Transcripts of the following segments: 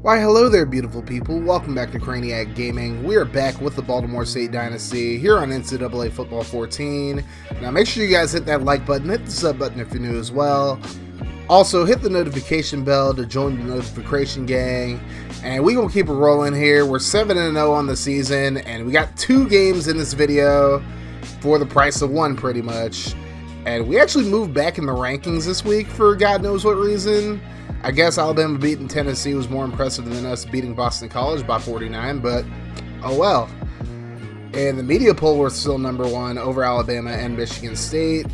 Why hello there beautiful people, welcome back to Crayniaq Gaming. We are back with the Baltimore State Dynasty here on NCAA Football 14. Now make sure you guys hit that like button, hit the sub button if you're new as well. Also hit the notification bell to join the notification gang. And we're going to keep it rolling here. We're 7-0 on the season and we got 2 games in this video for the price of 1 pretty much. And we actually moved back in the rankings this week for God knows what reason. I guess Alabama beating Tennessee was more impressive than us beating Boston College by 49, but oh well. And the media poll, we're still number 1 over Alabama and Michigan State.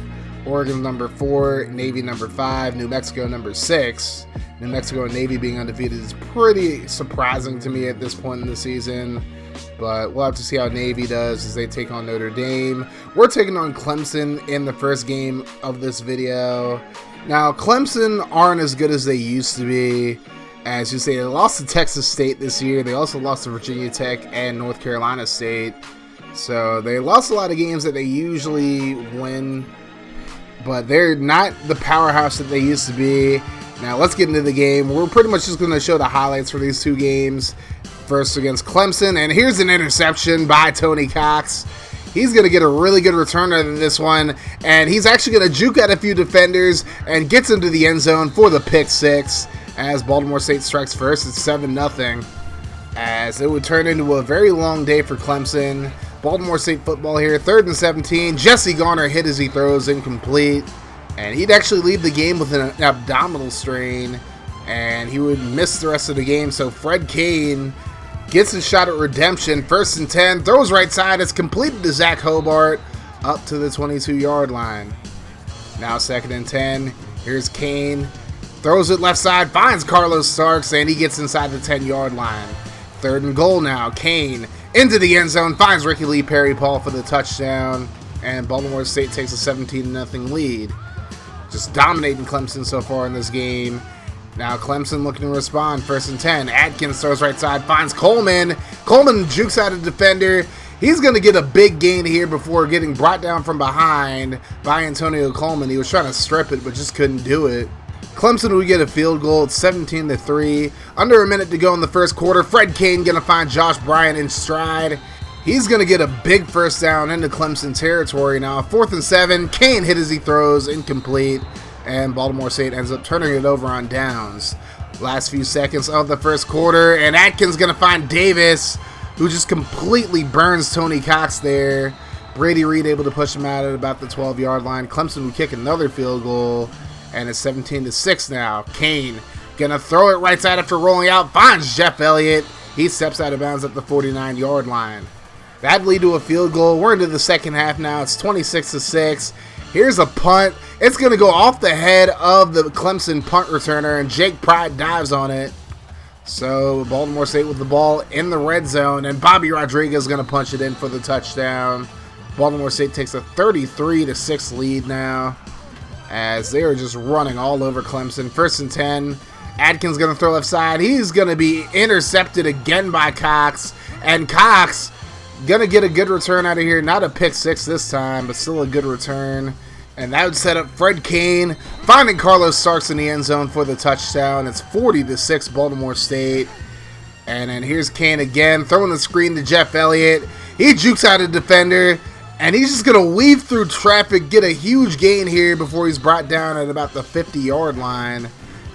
Oregon number 4, Navy number 5, New Mexico number 6. New Mexico and Navy being undefeated is pretty surprising to me at this point in the season. But we'll have to see how Navy does as they take on Notre Dame. We're taking on Clemson in the first game of this video. Now, Clemson aren't as good as they used to be. As you say, they lost to Texas State this year. They also lost to Virginia Tech and North Carolina State. So they lost a lot of games that they usually win. But they're not the powerhouse that they used to be. Now, let's get into the game. We're pretty much just going to show the highlights for these 2 games. First against Clemson. And here's an interception by Tony Cox. He's going to get a really good returner in this one, and he's actually going to juke out a few defenders and gets into the end zone for the pick 6 as Baltimore State strikes first. It's 7-0 as it would turn into a very long day for Clemson. Baltimore State football here, 3rd and 17. Jesse Garner hit as he throws incomplete, and he'd actually leave the game with an abdominal strain, and he would miss the rest of the game. So Fred Kane gets his shot at redemption, 1st and 10, throws right side, it's completed to Zach Hobart up to the 22-yard line. Now 2nd and 10, here's Kane, throws it left side, finds Carlos Starks, and he gets inside the 10-yard line. 3rd and goal now, Kane into the end zone, finds Ricky Lee Perry-Paul for the touchdown, and Baltimore State takes a 17-0 lead. Just dominating Clemson so far in this game. Now Clemson looking to respond, 1st and 10. Atkins throws right side, finds Coleman. Coleman jukes out a defender. He's going to get a big gain here before getting brought down from behind by Antonio Coleman. He was trying to strip it, but just couldn't do it. Clemson would get a field goal. It's 17-3. Under a minute to go in the first quarter. Fred Kane going to find Josh Bryant in stride. He's going to get a big first down into Clemson territory now. 4th and 7. Kane hit as he throws, incomplete. And Baltimore State ends up turning it over on downs. Last few seconds of the first quarter, and Atkins going to find Davis, who just completely burns Tony Cox there. Brady Reed able to push him out at about the 12-yard line. Clemson would kick another field goal, and it's 17-6 now. Kane going to throw it right side after rolling out, finds Jeff Elliott. He steps out of bounds at the 49-yard line. That'd lead to a field goal. We're into the second half now. It's 26-6. Here's a punt. It's going to go off the head of the Clemson punt returner, and Jake Pride dives on it. So Baltimore State with the ball in the red zone, and Bobby Rodriguez is going to punch it in for the touchdown. Baltimore State takes a 33-6 lead now as they are just running all over Clemson. 1st and 10. Atkins going to throw left side. He's going to be intercepted again by Cox, and Cox going to get a good return out of here. Not a pick 6 this time, but still a good return. And that would set up Fred Kane finding Carlos Starks in the end zone for the touchdown. It's 40-6 Baltimore State. And then here's Kane again, throwing the screen to Jeff Elliott. He jukes out a defender, and he's just going to weave through traffic, get a huge gain here before he's brought down at about the 50-yard line.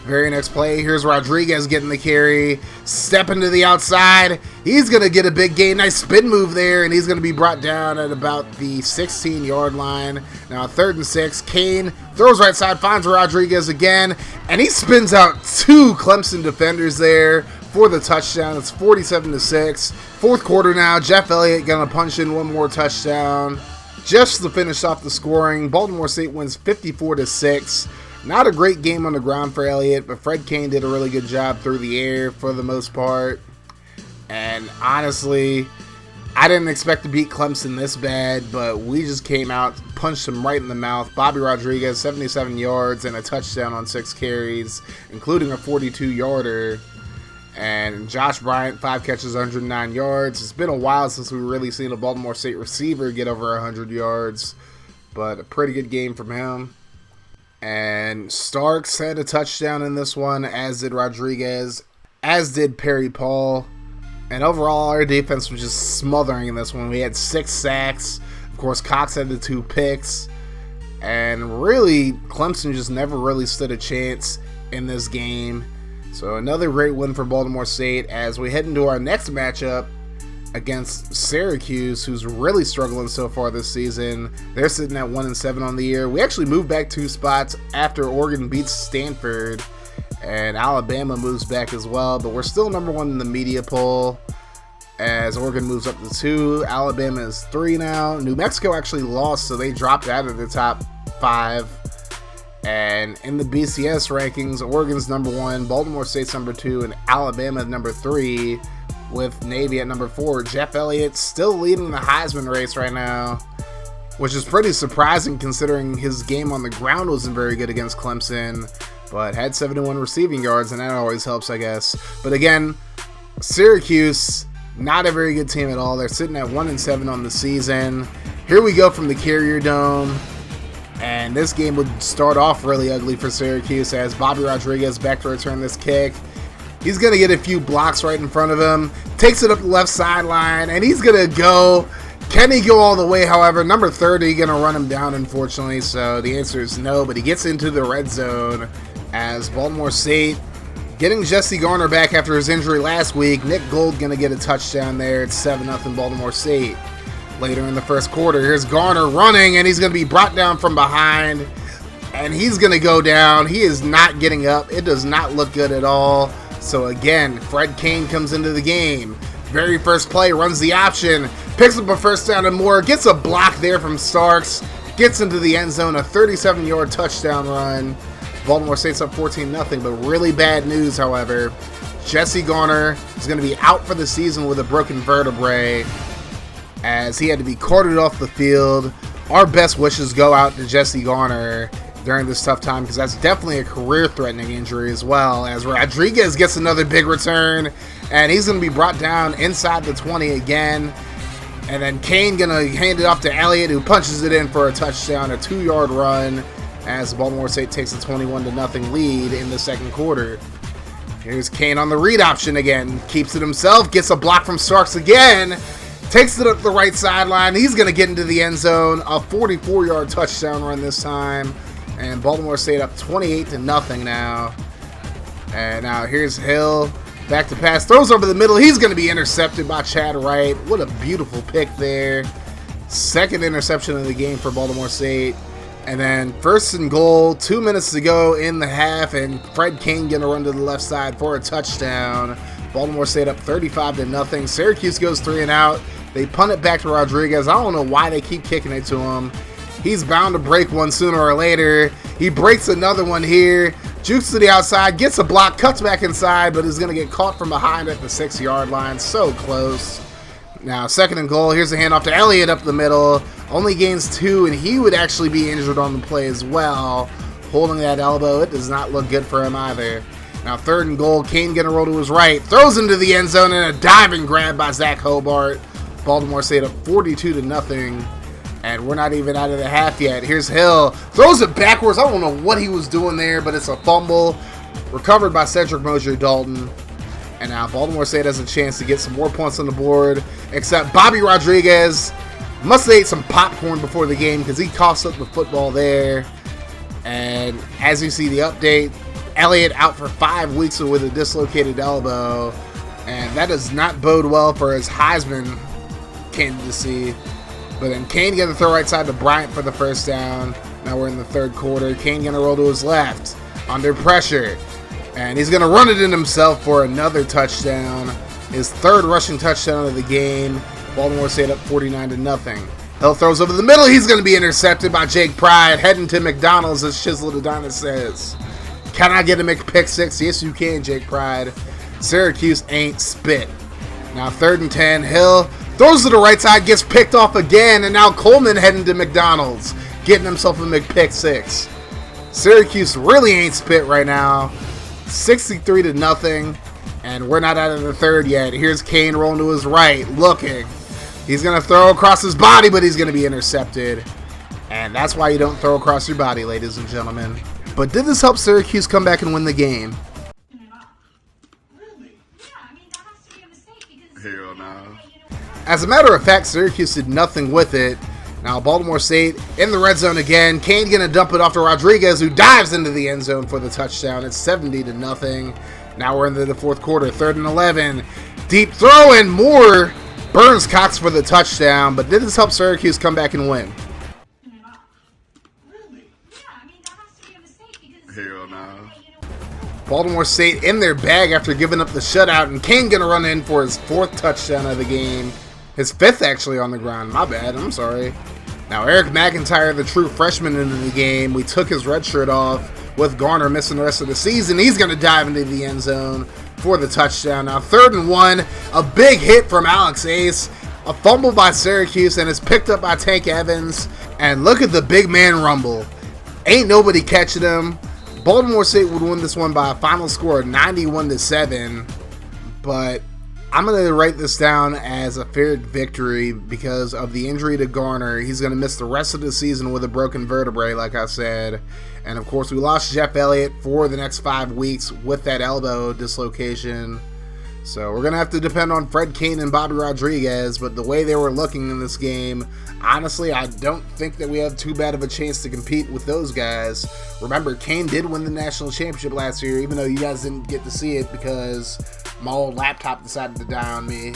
Very next play, here's Rodriguez getting the carry, stepping to the outside. He's going to get a big gain. Nice spin move there, and he's going to be brought down at about the 16-yard line. Now 3rd and 6. Kane throws right side, finds Rodriguez again, and he spins out 2 Clemson defenders there for the touchdown. It's 47-6. 4th quarter now. Jeff Elliott going to punch in one more touchdown just to finish off the scoring. Baltimore State wins 54-6. Not a great game on the ground for Elliott, but Fred Kane did a really good job through the air for the most part. And honestly, I didn't expect to beat Clemson this bad, but we just came out, punched him right in the mouth. Bobby Rodriguez, 77 yards and a touchdown on 6 carries, including a 42-yarder. And Josh Bryant, 5 catches, 109 yards. It's been a while since we've really seen a Baltimore State receiver get over 100 yards, but a pretty good game from him. And Starks had a touchdown in this one, as did Rodriguez. as did Perry Paul. And overall, our defense was just smothering in this one. We had 6 sacks. Of course, Cox had the 2 picks. And really, Clemson just never really stood a chance in this game. So another great win for Baltimore State as we head into our next matchup against Syracuse, who's really struggling so far this season. They're sitting at 1-7 on the year. We actually moved back 2 spots after Oregon beats Stanford, and Alabama moves back as well, but we're still number 1 in the media poll as Oregon moves up to 2. Alabama is 3 now. New Mexico actually lost, so they dropped out of the top 5. And in the BCS rankings, Oregon's number 1, Baltimore State's number 2, and Alabama number 3, with Navy at number 4. Jeff Elliott still leading the Heisman race right now, which is pretty surprising considering his game on the ground wasn't very good against Clemson, but had 71 receiving yards, and that always helps, I guess. But again, Syracuse, not a very good team at all. They're sitting at 1-7 on the season. Here we go from the Carrier Dome. And this game would start off really ugly for Syracuse as Bobby Rodriguez back to return this kick. He's going to get a few blocks right in front of him. Takes it up the left sideline, and he's going to go. Can he go all the way, however? Number 30 going to run him down, unfortunately. So the answer is no, but he gets into the red zone as Baltimore State getting Jesse Garner back after his injury last week. Nick Gold going to get a touchdown there. It's 7-0 Baltimore State. Later in the first quarter, here's Garner running, and he's going to be brought down from behind, and he's going to go down. He is not getting up. It does not look good at all. So again, Fred Kane comes into the game. Very first play, runs the option, picks up a first down and more, gets a block there from Starks, gets into the end zone, a 37-yard touchdown run. Baltimore State's up 14-0, but really bad news, however. Jesse Garner is going to be out for the season with a broken vertebrae, as he had to be carted off the field. Our best wishes go out to Jesse Garner during this tough time, because that's definitely a career-threatening injury as well, as Rodriguez gets another big return, and he's going to be brought down inside the 20 again. And then Kane going to hand it off to Elliott, who punches it in for a touchdown, a 2-yard run, as Baltimore State takes a 21-0 lead in the second quarter. Here's Kane on the read option again, keeps it himself, gets a block from Starks again, takes it up the right sideline. He's going to get into the end zone. A 44-yard touchdown run this time. And Baltimore State up 28-0 now. And now here's Hill. Back to pass. Throws over the middle. He's going to be intercepted by Chad Wright. What a beautiful pick there. Second interception of the game for Baltimore State. And then first and goal. 2 minutes to go in the half. And Fred King going to run to the left side for a touchdown. Baltimore State up 35-0. Syracuse goes 3 and out. They punt it back to Rodriguez. I don't know why they keep kicking it to him. He's bound to break one sooner or later. He breaks another one here. Jukes to the outside, gets a block, cuts back inside, but is going to get caught from behind at the 6-yard line. So close. Now, second and goal. Here's a handoff to Elliott up the middle. Only gains 2, and he would actually be injured on the play as well. Holding that elbow. It does not look good for him either. Now, third and goal. Kane going to roll to his right. Throws into the end zone, and a diving grab by Zach Hobart. Baltimore State up 42-0, and we're not even out of the half yet. Here's Hill, throws it backwards. I don't know what he was doing there, but it's a fumble. Recovered by Cedric Mosier-Dalton. And now Baltimore State has a chance to get some more points on the board, except Bobby Rodriguez must have ate some popcorn before the game because he coughs up the football there. And as you see the update, Elliott out for 5 weeks with a dislocated elbow, and that does not bode well for his Heisman candidacy. But then Kane going to throw right side to Bryant for the first down. Now we're in the third quarter. Kane going to roll to his left under pressure, and he's going to run it in himself for another touchdown. His third rushing touchdown of the game. Baltimore State up 49-0. Hill throws over the middle. He's going to be intercepted by Jake Pride, heading to McDonald's, as Shizzle Adonis says. Can I get a McPick 6? Yes, you can, Jake Pride. Syracuse ain't spit. Now 3rd and 10. Hill throws to the right side, gets picked off again, and now Coleman heading to McDonald's, getting himself a McPick 6. Syracuse really ain't spit right now. 63-0, and we're not out of the third yet. Here's Kane rolling to his right, looking. He's going to throw across his body, but he's going to be intercepted. And that's why you don't throw across your body, ladies and gentlemen. But did this help Syracuse come back and win the game? Hell no. As a matter of fact, Syracuse did nothing with it. Now Baltimore State in the red zone again. Kane gonna dump it off to Rodriguez, who dives into the end zone for the touchdown. It's 70-0. Now we're into the fourth quarter, 3rd and 11. Deep throw and Moore burns Cox for the touchdown, but did this help Syracuse come back and win? Hell no. Baltimore State in their bag after giving up the shutout, and Kane gonna run in for his 4th touchdown of the game. His 5th actually on the ground. My bad, I'm sorry. Now Eric McIntyre, the true freshman into the game. We took his red shirt off with Garner missing the rest of the season. He's gonna dive into the end zone for the touchdown. Now 3rd and 1, a big hit from Alex Ace, a fumble by Syracuse, and it's picked up by Tank Evans. And look at the big man rumble. Ain't nobody catching him. Baltimore State would win this one by a final score of 91-7, but I'm going to write this down as a fair victory because of the injury to Garner. He's going to miss the rest of the season with a broken vertebrae, like I said. And of course, we lost Jeff Elliott for the next 5 weeks with that elbow dislocation. So we're going to have to depend on Fred Kane and Bobby Rodriguez, but the way they were looking in this game, honestly, I don't think that we have too bad of a chance to compete with those guys. Remember, Kane did win the national championship last year, even though you guys didn't get to see it because my old laptop decided to die on me.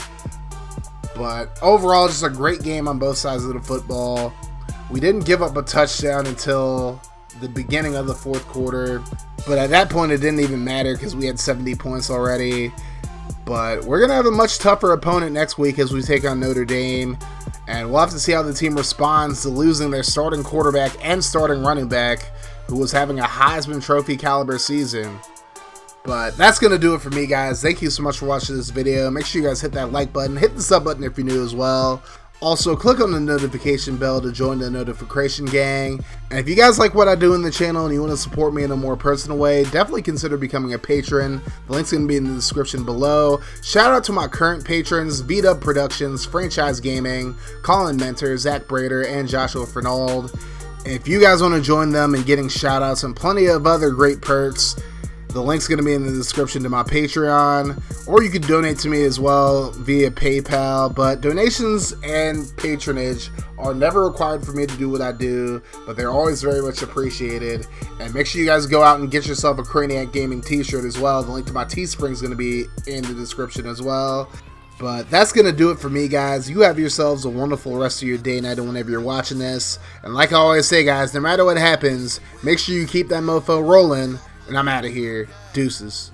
But overall, just a great game on both sides of the football. We didn't give up a touchdown until the beginning of the 4th quarter, but at that point it didn't even matter because we had 70 points already. But we're going to have a much tougher opponent next week as we take on Notre Dame. And we'll have to see how the team responds to losing their starting quarterback and starting running back, who was having a Heisman Trophy caliber season. But that's going to do it for me, guys. Thank you so much for watching this video. Make sure you guys hit that like button. Hit the sub button if you're new as well. Also, click on the notification bell to join the notification gang. And if you guys like what I do in the channel and you want to support me in a more personal way, definitely consider becoming a patron. The link's going to be in the description below. Shout out to my current patrons, Beat-Up Productions, Franchise Gaming, Colin Mentor, Zach Brader, and Joshua Fernald. If you guys want to join them and getting shout outs and plenty of other great perks, the link's going to be in the description to my Patreon, or you can donate to me as well via PayPal, but donations and patronage are never required for me to do what I do, but they're always very much appreciated. And make sure you guys go out and get yourself a Crayniaq Gaming t-shirt as well. The link to my Teespring is going to be in the description as well. But that's going to do it for me, guys. You have yourselves a wonderful rest of your day, night, and whenever you're watching this. And like I always say, guys, no matter what happens, make sure you keep that mofo rolling. And I'm out of here. Deuces.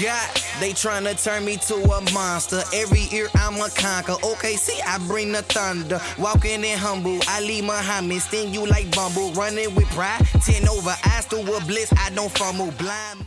God, they tryna turn me to a monster. Every year I'm a conquer. Okay, see, I bring the thunder. Walking in humble, Ali Muhammad. Sting you like Bumble. Running with pride. 10 over, eyes through a bliss. I don't fumble blind.